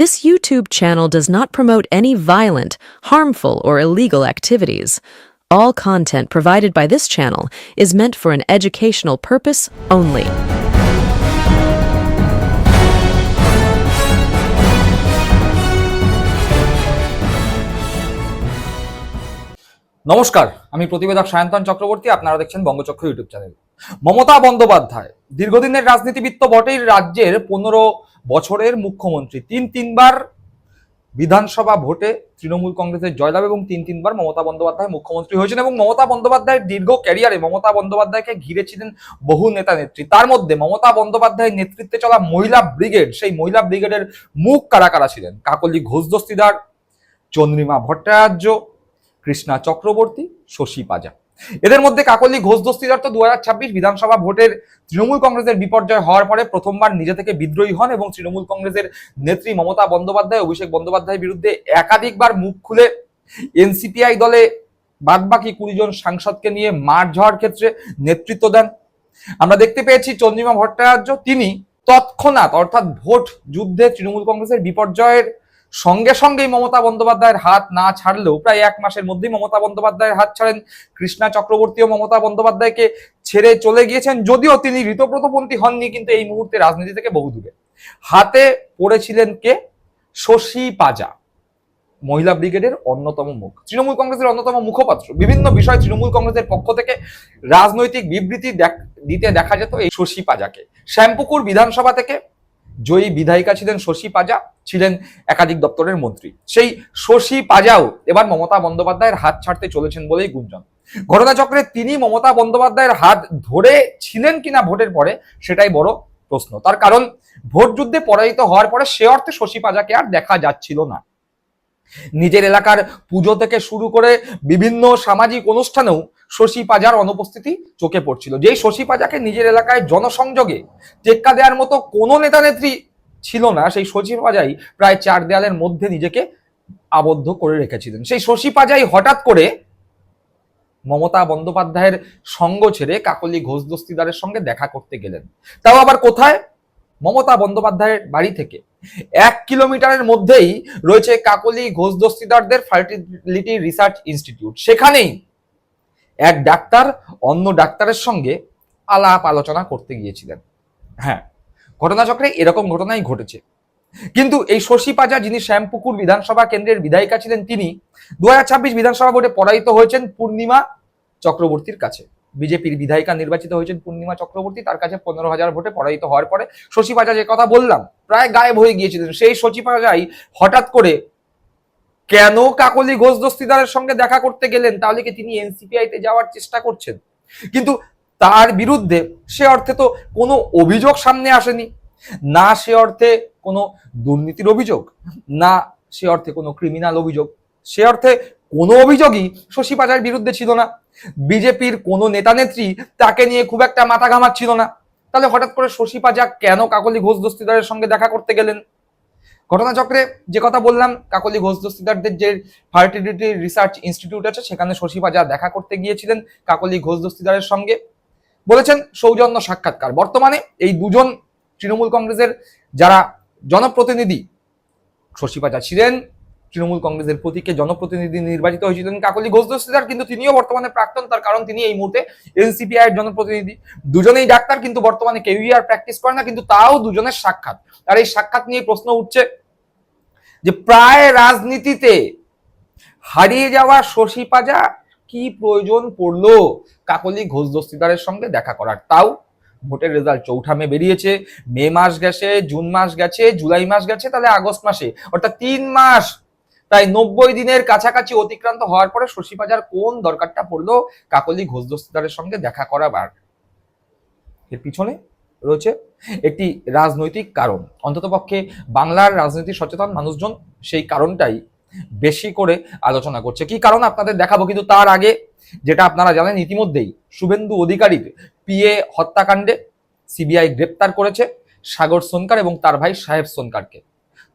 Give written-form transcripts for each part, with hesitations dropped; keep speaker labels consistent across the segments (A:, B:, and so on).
A: This YouTube channel does not promote any violent, harmful, or illegal activities. All content provided by this channel is meant for an educational purpose only.
B: নমস্কার, আমি প্রতিবেদক সায়ন্তন চক্রবর্তী। আপনারা দেখছেন বঙ্গচক্র YouTube channel. Mamata Bandyopadhyay দীর্ঘদিনের রাজনীতিবিদ তো বটেই, রাজ্যের 15 বছরের মুখ্যমন্ত্রী। তিনবার বিধানসভা ভোটে তৃণমূল কংগ্রেসের জয়লাভ এবং তিনবার মমতা বন্দ্যোপাধ্যায় মুখ্যমন্ত্রী হয়েছেন। এবং মমতা বন্দ্যোপাধ্যায়ের দীর্ঘ ক্যারিয়ারে মমতা বন্দ্যোপাধ্যায়কে ঘিরেছিলেন বহু নেতা নেত্রী। তার মধ্যে মমতা বন্দ্যোপাধ্যায়ের নেতৃত্বে চলা মহিলা ব্রিগেড, সেই মহিলা ব্রিগেডের মুখ কারা কারা ছিলেন? কাকলি ঘোষ দস্তিদার, চন্দ্রিমা ভট্টাচার্য, কৃষ্ণা চক্রবর্তী, শশী পাজা। এদের মধ্যে কাকলি ঘোষ দস্তিদার তো 2026 বিধানসভা ভোটের তৃণমূল কংগ্রেসের বিপর্যয় হওয়ার পরে প্রথমবার নিজে থেকে বিদ্রোহী হন এবং তৃণমূল কংগ্রেসের নেত্রী মমতা বন্দ্যোপাধ্যায়, অভিষেক বন্দ্যোপাধ্যায়ের বিরুদ্ধে একাধিকবার মুখ খুলে এনসিপিআই দলে বাদবাকি 20 জন সাংসদকে নিয়ে মাঠ ঝাড়ার ক্ষেত্রে নেতৃত্ব দেন। আমরা দেখতে পেয়েছি চন্দ্রিমা ভট্টাচার্য, তিনি তৎক্ষণাৎ অর্থাৎ ভোট যুদ্ধে তৃণমূল কংগ্রেসের বিপর্যয়ের সঙ্গে সঙ্গেই মমতা বন্দ্যোপাধ্যায়ের হাত না ছাড়লেও প্রায় 1 মাসের মধ্যেই মমতা বন্দ্যোপাধ্যায়ের হাত ছাড়েন। কৃষ্ণা চক্রবর্তীও মমতা বন্দ্যোপাধ্যায়কে ছেড়ে চলে গিয়েছেন, যদিও তিনি ঋতব্রতপন্থী হননি, কিন্তু এই মুহূর্তে রাজনীতি থেকে বহু দূরে। হাতে পড়েছিলেন কে? শশী পাজা, মহিলা ব্রিগেডের অন্যতম মুখ, তৃণমূল কংগ্রেসের অন্যতম মুখপাত্র। বিভিন্ন বিষয়ে তৃণমূল কংগ্রেসের পক্ষ থেকে রাজনৈতিক বিবৃতি দিতে দেখা যেত এই শশী পাজাকে। শ্যামপুকুর বিধানসভা থেকে জয়ী বিধায়িকা ছিলেন শশী পাজা, ছিলেন একাধিক দপ্তরের মন্ত্রী। সেই শশী পাজাও এবার মমতা বন্দ্যোপাধ্যায়ের হাত ছাড়তে চলেছেন বলেই গুঞ্জন। ঘটনাচক্রে তিনি মমতা বন্দ্যোপাধ্যায়ের হাত ধরে ছিলেন কিনা ভোটের পরে, সেটাই বড় প্রশ্ন। তার কারণ, ভোট যুদ্ধে পরাজিত হওয়ার পরে সে অর্থে শশী পাজাকে আর দেখা যাচ্ছিল না। নিজের এলাকার পুজো থেকে শুরু করে বিভিন্ন সামাজিক অনুষ্ঠানেও শশী পাজার অনুপস্থিতি চোখে পড়ছিল। যেই শশী পাজাকে নিজের এলাকায় জনসংযোগে টেক্কা দেওয়ার মতো কোনো নেতা নেত্রী ছিল না, সেই শশী পাজাই প্রায় 4 দেয়ালের মধ্যে নিজেকে আবদ্ধ করে রেখেছিলেন। সেই শশী পাজাই হঠাৎ করে মমতা বন্দ্যোপাধ্যায়ের সঙ্গ ছেড়ে কাকলি ঘোষ দস্তিদারের সঙ্গে দেখা করতে গেলেন। তাও আবার কোথায়? মমতা বন্দ্যোপাধ্যায়ের বাড়ি থেকে 1 কিলোমিটারের মধ্যেই রয়েছে Kakoli Ghosh দস্তিদারদের fertility research institute. সেখানেই এক ডাক্তার অন্য ডাক্তারের সঙ্গে আলাপ আলোচনা করতে গিয়েছিলেন। হ্যাঁ, ঘটনাচক্রে এরকম ঘটনাই ঘটেছে। কিন্তু এই শশী পাজা, যিনি শ্যামপুকুর বিধানসভা কেন্দ্রের বিধায়িকা ছিলেন, তিনি 2026 বিধানসভা ভোটে পরাজিত হয়েছেন পূর্ণিমা চক্রবর্তীর কাছে। বিজেপির বিধায়িকা নির্বাচিত হয়েছেন পূর্ণিমা চক্রবর্তী, তার কাছে 15,000 ভোটে পরাজিত হওয়ার পরে শশী পাজা, যে কথা বললাম, প্রায় গায়েব হয়ে গিয়েছিলেন। সেই শশী পাজাই হঠাৎ করে কেন কাকলি ঘোষ দস্তিদারের সঙ্গে দেখা করতে গেলেন? তাহলে কি তিনি এনসিপিআই তে যাওয়ার চেষ্টা করছেন? কিন্তু তার বিরুদ্ধে সে অর্থে তো কোনো অভিযোগ সামনে আসেনি, না সে অর্থে কোনো দুর্নীতির অভিযোগ, না সে অর্থে কোনো ক্রিমিনাল অভিযোগ। সে অর্থে কোনো অভিযোগই শশী পাজার বিরুদ্ধে ছিল না। বিজেপির কোনো নেতা নেত্রী তাকে নিয়ে খুব একটা মাথা ঘামাচ্ছিল না। তাহলে হঠাৎ করে শশী পাজা কেন কাকলি ঘোষ দস্তিদারের সঙ্গে দেখা করতে গেলেন? ঘটনাচক্রে যে কথা বললাম, কাকলি ঘোষ দস্তিদারদের যে ফার্টিলিটি রিসার্চ ইনস্টিটিউট আছে, সেখানে শশী পাজা দেখা করতে গিয়েছিলেন কাকলি ঘোষ দস্তিদারের সঙ্গে। বলেছেন সৌজন্য সাক্ষাৎকার। বর্তমানে এই দুজন তৃণমূল কংগ্রেসের যারা জনপ্রতিনিধি, শশী পাজা ছিলেন তৃণমূল কংগ্রেসের প্রতীকে জনপ্রতিনিধি নির্বাচিত হয়েছিলেন কাকলি ঘোষ দস্তিদার, কিন্তু তিনিও বর্তমানে প্রাক্তন। তার কারণ, তিনি এই মুহূর্তে এনসিপিআই এর জনপ্রতিনিধি। দুজনেই ডাক্তার, কিন্তু বর্তমানে কেউই আর প্র্যাকটিস করে না, কিন্তু তাও দুজনের সাক্ষাৎ। আর এই সাক্ষাৎ নিয়ে প্রশ্ন উঠছে যে প্রায় রাজনীতিতে হারিয়ে যাওয়া শশী পাজা কি প্রয়োজন পড়লো কাকলি ঘোষ দস্তিদারের সঙ্গে দেখা করার? তাও ভোটের রেজাল্ট 4 মে বেরিয়েছে, মে মাস গেছে, জুন মাস গেছে, জুলাই মাস গেছে, তাহলে আগস্ট মাসে, অর্থাৎ 3 মাস, প্রায় 90 দিনের কাছাকাছি অতিক্রান্ত হওয়ার পরে শশী পাজার কোন দরকারটা পড়লো কাকলি ঘোষ দস্তিদারের সঙ্গে দেখা করাবার? এর পিছনে রয়েছে একটি রাজনৈতিক কারণ। অন্ততপক্ষে বাংলার রাজনীতি সচেতন মানুষজন সেই কারণটাই বেশি করে আলোচনা করছে। কি কারণ আপনাদের দেখাবো, কিন্তু তার আগে যেটা আপনারা জানেন ইতিমধ্যেই, শুভেন্দু অধিকারীর পিএ হত্যাকাণ্ডে সিবিআই গ্রেপ্তার করেছে সাগর সোনকার এবং তার ভাই সাহেব সোনকারকে।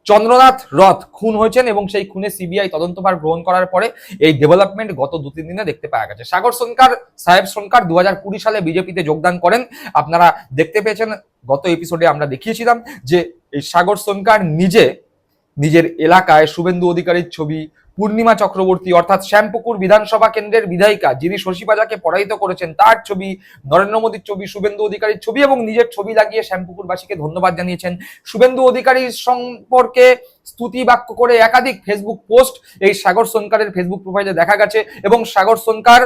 B: চন্দ্রনাথ রথ খুন হয়েছেন এবং সেই খুনে সিবিআই তদন্তভার গ্রহণ করার পরে এই ডেভেলপমেন্ট গত 2-3 দিনে দেখতে পাওয়া গেছে। সাগর সোনকার, সাহেব সোনকার 2020 সালে বিজেপিতে যোগদান করেন। আপনারা দেখতে পেয়েছেন, গত এপিসোডে আমরা দেখিয়েছিলাম যে এই সাগর সোনকার নিজে নিজের এলাকায় শুভেন্দু অধিকারীর ছবি, পূর্ণিমা চক্রবর্তী অর্থাৎ শ্যামপুকুর বিধানসভা কেন্দ্রের বিধায়িকা যিনি শশী পাজাকে পরাজিত করেছেন তার ছবি, নরেন্দ্র মোদীর ছবি, শুভেন্দু অধিকারীর ছবি এবং নিজের ছবি লাগিয়ে শ্যামপুকুরবাসীকে ধন্যবাদ জানিয়েছেন। শুভেন্দু অধিকারীর সম্পর্কে স্তুতি বাক্য করে একাধিক ফেসবুক পোস্ট এই সাগর সোনকারের ফেসবুক প্রোফাইলে দেখা গেছে এবং সাগর সোনকার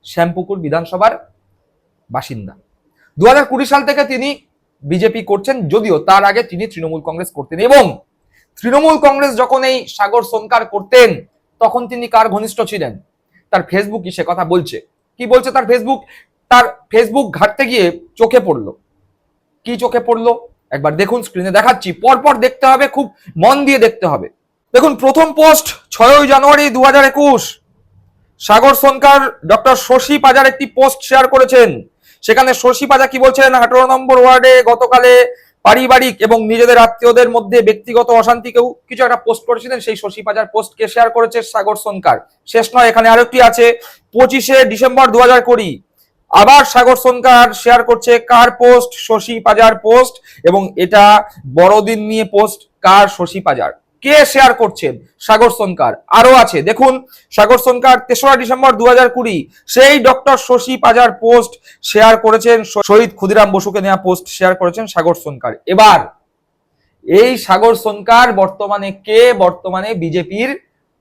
B: শ্যামপুকুর বিধানসভার বাসিন্দা। 2020 সাল থেকে তিনি বিজেপি করছেন, যদিও তার আগে তিনি তৃণমূল কংগ্রেস করতেন এবং তৃণমূল কংগ্রেস যখন এই সাগর সোনকার করতেন তখন তিনি কার ঘনিষ্ঠ ছিলেন? তার ফেসবুকই সে কথা বলছে। কি বলছে তার ফেসবুক ঘাঁটতে গিয়ে চোখে পড়লো। কি চোখে পড়লো একবার দেখুন, স্ক্রিনে দেখাচ্ছি, পরপর দেখতে হবে, খুব মন দিয়ে দেখতে হবে। দেখুন, প্রথম পোস্ট 6 জানুয়ারি 2021, সাগর সোনকার ডক্টর শশী পাজার একটি পোস্ট শেয়ার করেছেন। সেখানে শশী পাজা কি বলছেন? 18 নম্বর ওয়ার্ডে গতকালে পারিবারিক এবং নিজেদের আত্মীয়দের মধ্যে ব্যক্তিগত অশান্তি কেউ কিছু একটা পোস্ট করেছিলেন, সেই শশী পাজার পোস্টকে শেয়ার করেছে সাগর সোনকার। শেষ নয়, এখানে আরেকটি আছে, 25শে ডিসেম্বর 2020 আবার সাগর সোনকার শেয়ার করছে কার পোস্ট? শশী পাজার পোস্ট। এবং এটা বড়দিন নিয়ে পোস্ট কার? শশী পাজার। কে শেয়ার করছেন? সাগর সোনকার। আরো আছে, দেখুন, সাগর সোনকার 3রা ডিসেম্বর 2020 সেই ডক্টর শশী পাজার পোস্ট শেয়ার করেছেন, শহীদ ক্ষুদিরাম বসুকে নেওয়া পোস্ট শেয়ার করেছেন সাগর সোনকার। এবার এই সাগর সোনকার বর্তমানে কে? বর্তমানে বিজেপির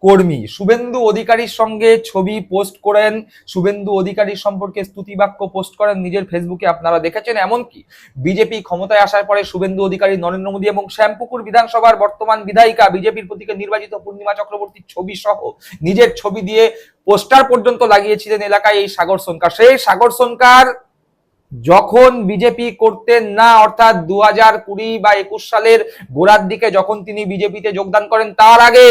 B: কর্মী। শুভেন্দু অধিকারীর সঙ্গে ছবি পোস্ট করেন, শুভেন্দু অধিকারীর সম্পর্কে স্তুতি বাক্য পোস্ট করেন নিজের ফেসবুকে, আপনারা দেখেছেন। এমনকি বিজেপি ক্ষমতায় আসার পরে শুভেন্দু অধিকারী, নরেন্দ্র মোদী এবং শ্যামপুকুর বিধানসভার বর্তমান বিধায়িকা বিজেপির প্রতীকে নির্বাচিত পূর্ণিমা চক্রবর্তীর ছবি সহ নিজের ছবি দিয়ে পোস্টার পর্যন্ত লাগিয়েছিলেন এলাকায় এই সাগর সোনকার। সেই সাগর সোনকার যখন বিজেপি করতেন না, অর্থাৎ 2020 বা 21 সালের গোড়ার দিকে যখন তিনি বিজেপিতে যোগদান করেন, তার আগে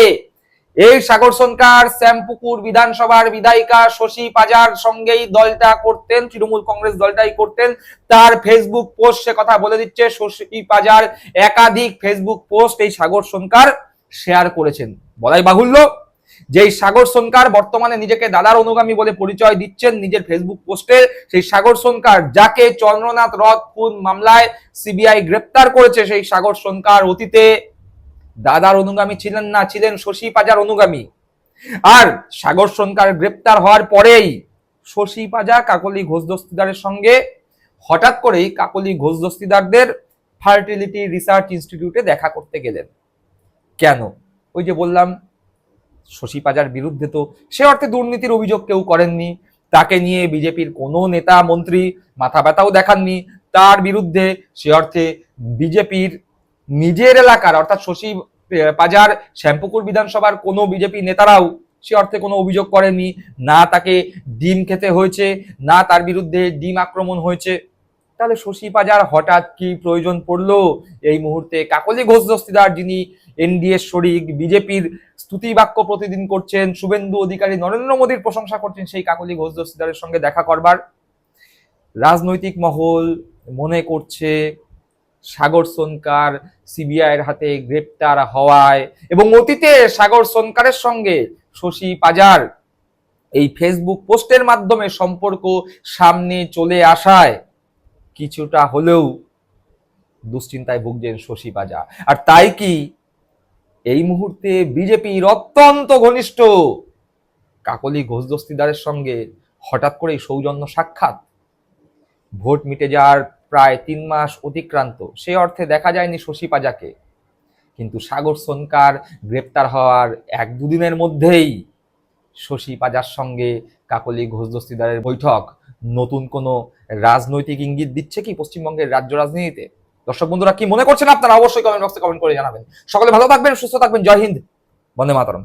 B: এই সাগর সোনকার শ্যামপুকুর বিধানসভার বিধায়িকা শশী পাজার সঙ্গেই দলটা করতেন, তৃণমূল কংগ্রেস দলটাই করতেন। তার ফেসবুক পোস্ট সে কথা বলে দিচ্ছে। শশী পাজার একাধিক ফেসবুক পোস্ট এই সাগর সোনকার শেয়ার করেছেন। বলাই বাহুল্য যে সাগর সোনকার বর্তমানে নিজেকে দাদার অনুগামী বলে পরিচয় দিচ্ছেন নিজের ফেসবুক পোস্টে, সেই সাগর সোনকার যাকে চন্দ্রনাথ রথ খুন মামলায় সিবিআই গ্রেপ্তার করেছে, সেই সাগর সোনকার অতীতে দাদার অনুগামী ছিলেন না, ছিলেন শশী পাজার অনুগামী। আর সাগর সোনকার গ্রেপ্তার হওয়ার পরেই শশী পাজা কাকলি ঘোষ দস্তিদারের সঙ্গে হঠাৎ করেই কাকলি ঘোষ দস্তিদারদের ফার্টিলিটি রিসার্চ ইনস্টিটিউটে দেখা করতে গেলেন। কেন? ওই যে বললাম, শশী পাজার বিরুদ্ধে তো সে অর্থে দুর্নীতির অভিযোগ কেউ করেননি, তাকে নিয়ে বিজেপির কোনো নেতা মন্ত্রী মাথা ব্যথাও দেখাননি, তার বিরুদ্ধে সে অর্থে বিজেপির নিজের এলাকার অর্থাৎ শশী পাজার শ্যামপুকুর বিধানসভার কোনো বিজেপি নেতারাও সে অর্থে কোনো অভিযোগ করেননি। না তাকে ডিম খেতে হয়েছে, না তার বিরুদ্ধে ডিম আক্রমণ হয়েছে। তাহলে শশী পাজার হঠাৎ কি প্রয়োজন পড়লো এই মুহূর্তে কাকলি ঘোষ দস্তিদার, যিনি এনডিএ শরিক, বিজেপির স্তুতি বাক্য প্রতিদিন করছেন, শুভেন্দু অধিকারী, নরেন্দ্র মোদীর প্রশংসা করছেন, সেই কাকলি ঘোষ দস্তিদারের সঙ্গে দেখা করবার? রাজনৈতিক মহল মনে করছে সাগর সোনকার সিবিআই এর হাতে গ্রেপ্তার হওয়ায় এবং অতীতে সাগর সোনকারের সঙ্গে শশী পাজার এই ফেসবুক পোস্টের মাধ্যমে সম্পর্ক সামনে চলে আসায় কিছুটা হলেও দুশ্চিন্তায় ভুগছেন শশী পাজা। আর তাই কি এই মুহূর্তে বিজেপির অত্যন্ত ঘনিষ্ঠ কাকলি ঘোষ দস্তিদারের সঙ্গে হঠাৎ করে সৌজন্য সাক্ষাৎ? ভোট মিটে যাওয়ার প্রায় 3 মাস অতিক্রান্ত, সে অর্থে দেখা যায়নি শশী পাজাকে, কিন্তু সাগর সোনকার গ্রেপ্তার হওয়ার 1-2 দিনের মধ্যেই শশী পাজার সঙ্গে কাকলি ঘোষ দস্তিদারের বৈঠক নতুন কোনো রাজনৈতিক ইঙ্গিত দিচ্ছে কি পশ্চিমবঙ্গের রাজ্য রাজনীতিতে? দর্শক বন্ধুরা কি মনে করছেন আপনারা? অবশ্যই কমেন্ট বক্সে কমেন্ট করে জানাবেন। সকলে ভালো থাকবেন, সুস্থ থাকবেন। জয় হিন্দ, বন্দে মাতরম।